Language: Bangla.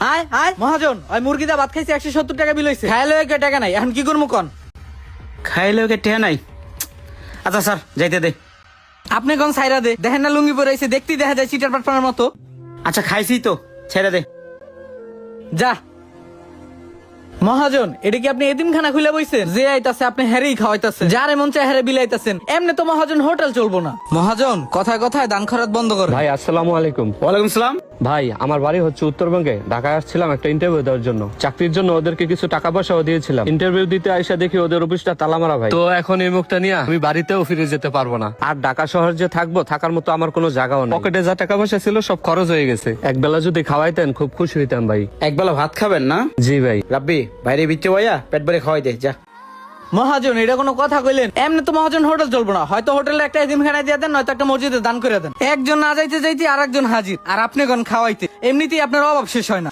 আয় আয় মহাজন, ওই মুরগিটা ভাত খাইছে 170 টাকা বিল হইছে। খাইলে ওই টাকা নাই, এখন কি করবো কন? খাইলে ওকে টেহা নাই। আচ্ছা স্যার যাইতে দে। আপনি কোন সাইরা দে, দেখেন না লুঙ্গি পরে আইছে, দেখতেই দেখা যায় চিটার পাটপানের মতো। আচ্ছা খাইছি তো, ছেড়ে দে। যা মহাজন, এটা কি আপনি এতিমখানা খুলে বইছেন? যে আইতাছে আপনি হেরেই খাওয়াইতাছেন, যারে মন চায় হেরে বিলাইতাছেন। এমনি তো মহাজন হোটেল চলবো না। মহাজন কথায় কথায় দান খরচ বন্ধ করে। ভাই আসসালামু আলাইকুম। ওয়ালাইকুম সালাম। ভাই আমার বাড়ি হচ্ছে উত্তরবঙ্গে, ঢাকায় আসছিলাম একটা ইন্টারভিউ দেওয়ার জন্য। চাকরির জন্য ওদেরকে কিছু টাকা পয়সাও দিয়েছিলাম। ইন্টারভিউ দিতে আইসা দেখি ওদের অফিসটা তালা মারা ভাই। তো এখন এই মুখটা নিয়ে আমি বাড়িতেও ফিরে যেতে পারবো না। আর ঢাকা শহর যে থাকবো, থাকার মতো আমার কোনো জায়গাও নেই। পকেটে যা টাকা পয়সা ছিল সব খরচ হয়ে গেছে। একবেলা যদি খাওয়াইতেন খুব খুশি হইতাম ভাই। একবেলা ভাত খাবেন না? জি ভাই। রাব্বি বাইরে বিচ্ছে ভাইয়া পেট ভরে খাওয়াই দে যা। মহাজন এটা কোনো কথা কইলেন? এমনি তো মহাজন হোটেল চলবো না। হয়তো হোটেলে একটা এতিমখানা দিয়ে দেন, নয়তো একটা মসজিদে দান করে দেন। একজন না যাইতে যাইতে আর একজন হাজির, আর আপনি কোন খাওয়াইতে। এমনিতেই আপনার অভাব শেষ হয় না।